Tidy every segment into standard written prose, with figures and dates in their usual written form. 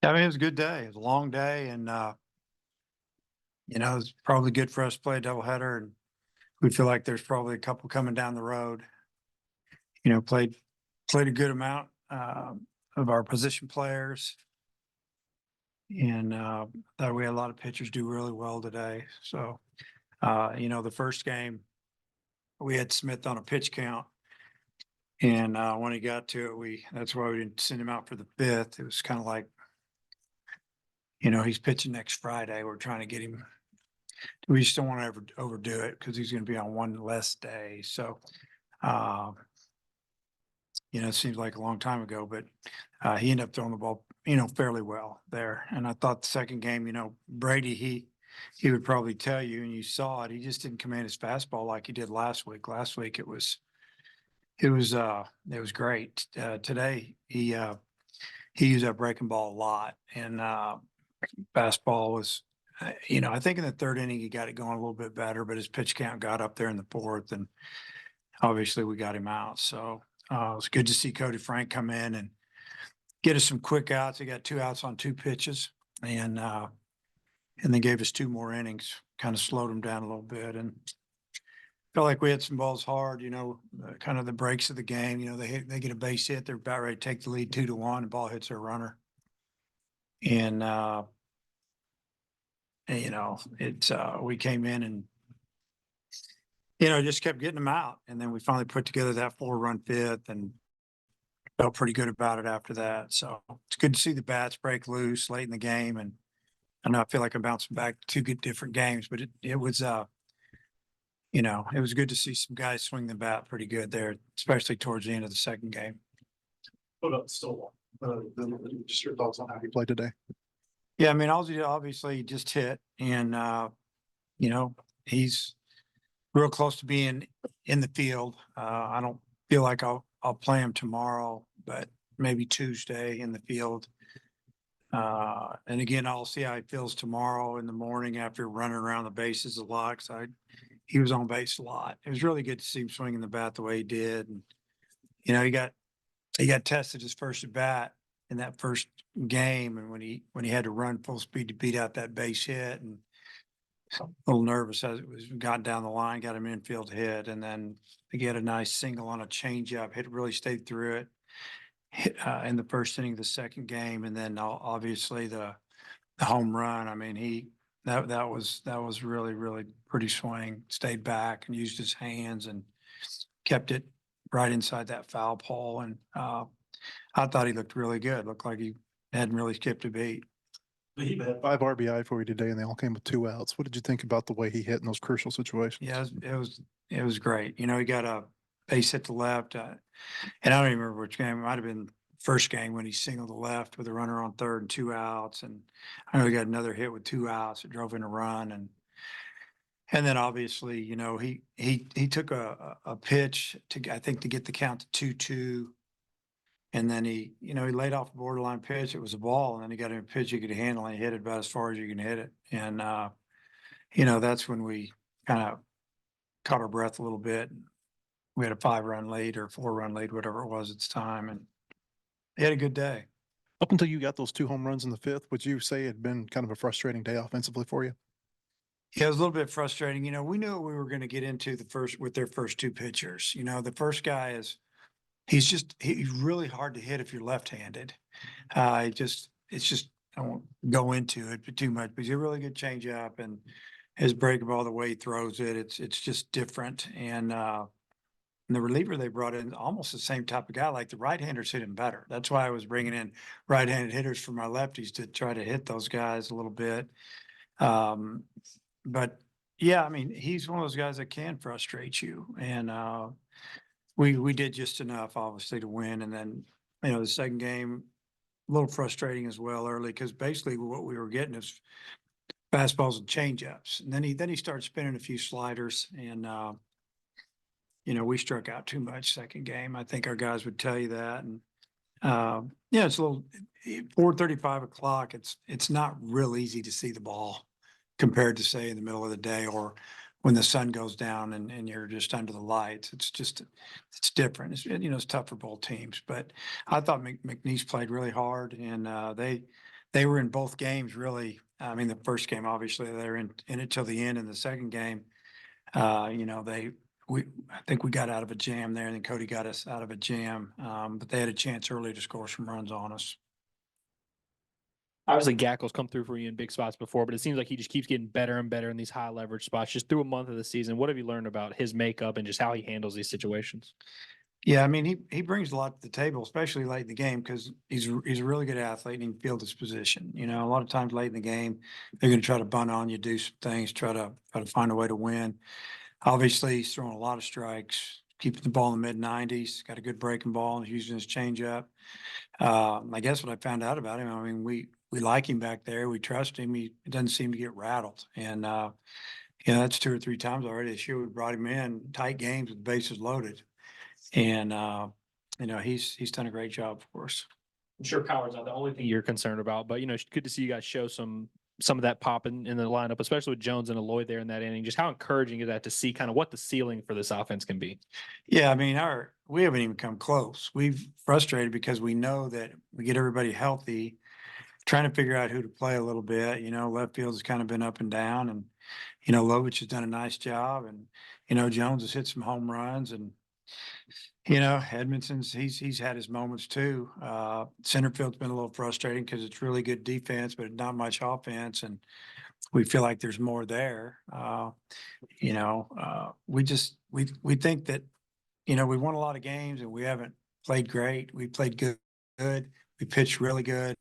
Yeah, I mean, it was a good day. It was a long day and, it's probably good for us to play a doubleheader and we feel like there's probably a couple coming down the road. Played a good amount, of our position players. And, thought we had a lot of pitchers do really well today. So, the first game, we had Smith on a pitch count. And, when he got to it, that's why we didn't send him out for the fifth. It was kind of like, he's pitching next Friday. We're trying to get him. We just don't want to ever overdo it because he's going to be on one less day. So, uh, it seems like a long time ago, but he ended up throwing the ball, fairly well there. And I thought the second game, Brady, he would probably tell you, and you saw it. He just didn't command his fastball like he did last week. Last week it was great. Today he used that breaking ball a lot, and fastball was. I think in the third inning he got it going a little bit better, but his pitch count got up there in the fourth, and obviously we got him out. So it was good to see Cody Frank come in and get us some quick outs. He got 2 outs on 2 pitches, and then gave us 2 more innings. Kind of slowed him down a little bit, and felt like we had some balls hard. Kind of the breaks of the game. They get a base hit, they're about ready to take the lead 2-1. The ball hits their runner, and we came in and just kept getting them out. And then we finally put together that 4-run fifth and felt pretty good about it after that. So it's good to see the bats break loose late in the game. And I know I feel like I'm bouncing back to 2 good different games, but it was it was good to see some guys swing the bat pretty good there, especially towards the end of the second game. What about Stillwell? Just your thoughts on how he played today. Yeah, I mean, obviously just hit, and he's real close to being in the field. I don't feel like I'll play him tomorrow, but maybe Tuesday in the field. And again, I'll see how he feels tomorrow in the morning after running around the bases a lot. He was on base a lot. It was really good to see him swinging the bat the way he did, and he got tested his first at bat in that first game, and when he had to run full speed to beat out that base hit, and a little nervous as it was got down the line, got him infield hit, and then he had a nice single on a changeup. Hit really stayed through it in the first inning of the second game, and then obviously the home run. I mean, that was really, really pretty swing. Stayed back and used his hands and kept it right inside that foul pole, and I thought he looked really good. Looked like he hadn't really skipped a beat. He had 5 RBI for you today, and they all came with 2 outs. What did you think about the way he hit in those crucial situations? Yeah, it was great. He got a base hit to left, and I don't even remember which game. It might have been first game when he singled to left with a runner on third and 2 outs, and I know he got another hit with 2 outs. It drove in a run, and then obviously, he took a pitch I think to get the count to 2-2. And then he laid off a borderline pitch. It was a ball, and then he got him a pitch he could handle, and he hit it about as far as you can hit it. And that's when we kind of caught our breath a little bit. We had a 5-run lead or 4-run lead, whatever it was at the time, and he had a good day. Up until you got those 2 home runs in the 5th, would you say it had been kind of a frustrating day offensively for you? Yeah, it was a little bit frustrating. We knew we were going to get into with their first 2 pitchers. The first guy he's really hard to hit if you're left-handed. It's just, I won't go into it too much, but he's a really good changeup, and his breaking ball, the way he throws it, it's just different. And the reliever they brought in, almost the same type of guy. Like the right-handers hit him better. That's why I was bringing in right-handed hitters for my lefties to try to hit those guys a little bit. But yeah, I mean, he's one of those guys that can frustrate you, and we did just enough, obviously, to win. And then, the second game, a little frustrating as well early, because basically what we were getting is fastballs and changeups. And then he started spinning a few sliders, and we struck out too much second game. I think our guys would tell you that. And it's a little 4:35 o'clock. It's not real easy to see the ball compared to, say, in the middle of the day or when the sun goes down and you're just under the lights. It's different. It's tough for both teams, but I thought McNeese played really hard, and they they were in both games really. I mean, the first game, obviously, they were in it till the end. In the second game, you know, I think we got out of a jam there, and then Cody got us out of a jam. But they had a chance early to score some runs on us. Obviously, Gackel's come through for you in big spots before, but it seems like he just keeps getting better and better in these high leverage spots just through a month of the season. What have you learned about his makeup and just how he handles these situations? Yeah, I mean, he brings a lot to the table, especially late in the game, because he's a really good athlete and he can field his position. You know, a lot of times late in the game, they're going to try to bunt on you, do some things, try to find a way to win. Obviously, he's throwing a lot of strikes, keeping the ball in the mid-90s, got a good breaking ball, and using his changeup. I guess what I found out about him, I mean, we like him back there. We trust him. He doesn't seem to get rattled. And, you know, that's 2 or 3 times already this year we brought him in tight games with bases loaded. And, you know, he's done a great job for us. I'm sure power's not the only thing you're concerned about, but it's good to see you guys show some of that pop in the lineup, especially with Jones and Eloy there in that inning. Just how encouraging is that to see kind of what the ceiling for this offense can be? Yeah, I mean, we haven't even come close. We've frustrated because we know that we get everybody healthy, trying to figure out who to play a little bit. You know, left field has kind of been up and down, and you know, Lovich has done a nice job, and you know, Jones has hit some home runs, and you know, Edmondson's he's had his moments too. Center field's been a little frustrating because it's really good defense, but not much offense, and we feel like there's more there. You know, we think that you know we won a lot of games and we haven't played great. We played good. We pitched really good.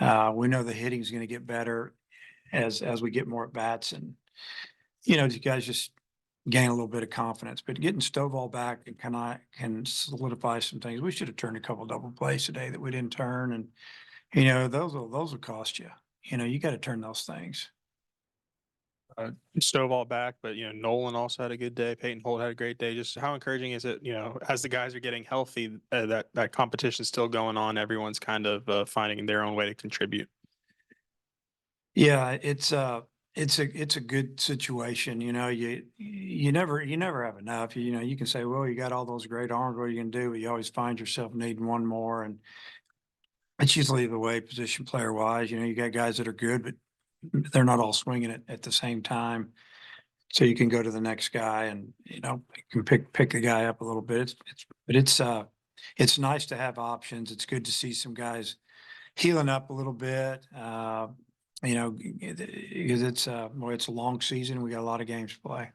We know the hitting is going to get better as we get more at bats, and you know, you guys just gain a little bit of confidence. But getting Stovall back and can solidify some things. We should have turned a couple double plays today that we didn't turn, and you know, those will cost you. You know, you got to turn those things. Stovall back, but Nolan also had a good day. Peyton Holt had a great day. Just how encouraging is it? As the guys are getting healthy, that competition is still going on. Everyone's kind of finding their own way to contribute. Yeah, it's a good situation. You know, you never have enough. You know, you can say, well, you got all those great arms. What are you going to do? But you always find yourself needing one more, and it's usually the way position player wise. You know, you got guys that are good, but they're not all swinging it at the same time. So you can go to the next guy and, you know, you can pick the guy up a little bit. It's nice to have options. It's good to see some guys healing up a little bit. You know, because it's a long season. We got a lot of games to play.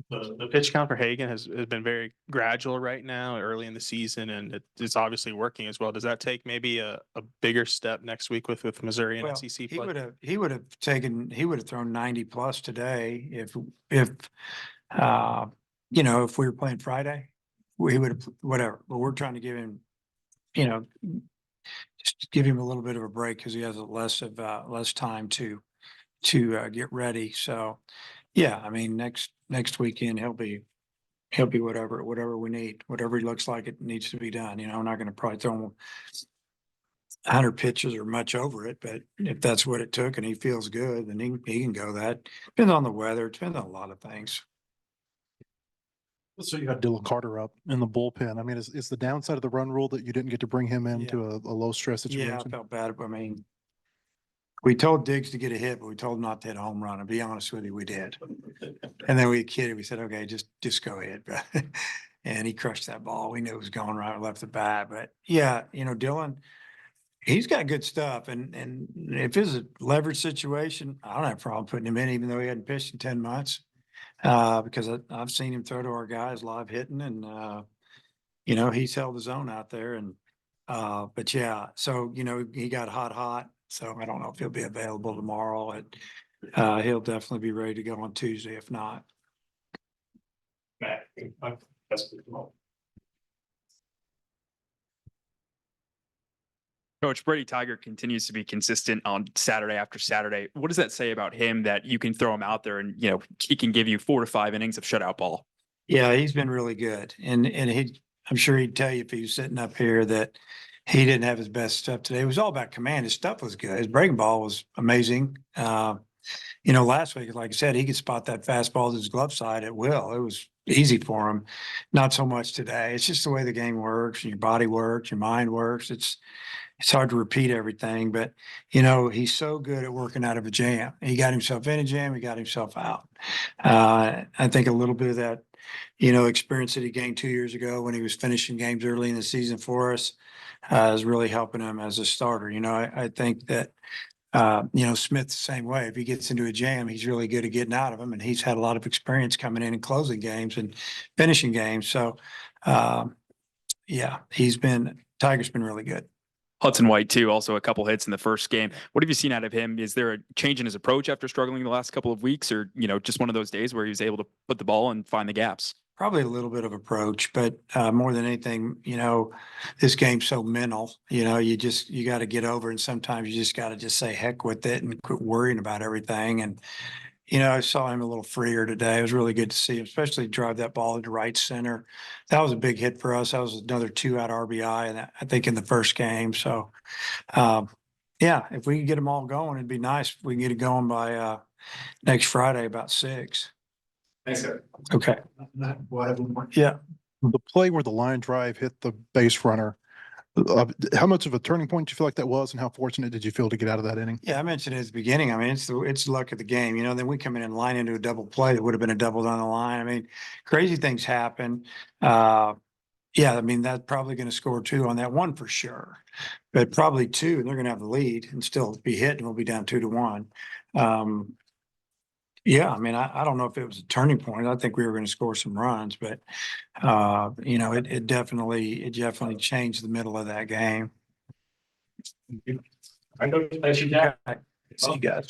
The pitch count for Hagan has been very gradual right now, early in the season, and it's obviously working as well. Does that take maybe a bigger step next week with Missouri and Well, SEC play? he would have thrown 90 plus today if you know, if we were playing Friday, he would have whatever. But we're trying to give him, you know, just give him a little bit of a break because he has less time to get ready. So yeah, I mean next weekend he'll be whatever we need, whatever he looks like it needs to be done. You know, I'm not going to probably throw him 100 pitches or much over it, but if that's what it took and he feels good, then he can go that. Depends on the weather. It depends on a lot of things. So you had Dylan Carter up in the bullpen. I mean, is the downside of the run rule that you didn't get to bring him into a low stress situation? Yeah, I felt bad. I mean, we told Diggs to get a hit, but we told him not to hit a home run. And be honest with you, we did. And then we kidded. We said, okay, just go ahead. And he crushed that ball. We knew it was going right left the bat. But yeah, you know, Dylan, he's got good stuff. And if it's a leverage situation, I don't have a problem putting him in, even though he hadn't pitched in 10 months. Because I've seen him throw to our guys live hitting, and you know, he's held his own out there. And but yeah, so you know, he got hot. So I don't know if he'll be available tomorrow. He'll definitely be ready to go on Tuesday, if not. Coach, Brady Tiger continues to be consistent on Saturday after Saturday. What does that say about him that you can throw him out there and, you know, he can give you 4 to 5 innings of shutout ball? Yeah, he's been really good. And I'm sure he'd tell you if he was sitting up here that he didn't have his best stuff today. It was all about command. His stuff was good. His breaking ball was amazing. You know, last week, like I said, he could spot that fastball to his glove side at will. It was easy for him. Not so much today. It's just the way the game works and your body works, your mind works. it's hard to repeat everything, but you know, he's so good at working out of a jam. He got himself in a jam, he got himself out. I think a little bit of that, you know, experience that he gained 2 years ago when he was finishing games early in the season for us, is really helping him as a starter. You know, I think that, you know, Smith the same way. If he gets into a jam, he's really good at getting out of them, and he's had a lot of experience coming in and closing games and finishing games. So, yeah, Tiger's been really good. Hudson White too, also a couple hits in the first game. What have you seen out of him? Is there a change in his approach after struggling the last couple of weeks, or you know, just one of those days where he was able to put the ball and find the gaps? Probably a little bit of approach, but more than anything, you know, this game's so mental. You know, you got to get over, and sometimes you just got to just say heck with it and quit worrying about everything. And you know, I saw him a little freer today. It was really good to see him, especially drive that ball into right center. That was a big hit for us. That was another 2-out RBI, and I think in the first game. So, yeah, if we can get them all going, it'd be nice if we can get it going by next Friday about 6. Thanks, sir. Okay. Yeah. The play where the line drive hit the base runner, how much of a turning point do you feel like that was, and how fortunate did you feel to get out of that inning? Yeah, I mentioned it at the beginning. I mean, it's the luck of the game, you know. Then we come in and line into a double play that would have been a double down the line. I mean, crazy things happen. Yeah, I mean, that's probably going to score 2 on that one for sure, but probably 2, and they're going to have the lead and still be hit, and we'll be down 2-1. Yeah, I mean, I don't know if it was a turning point. I think we were going to score some runs, but you know, it definitely changed the middle of that game. I know. Thanks, you, Jack. See you guys.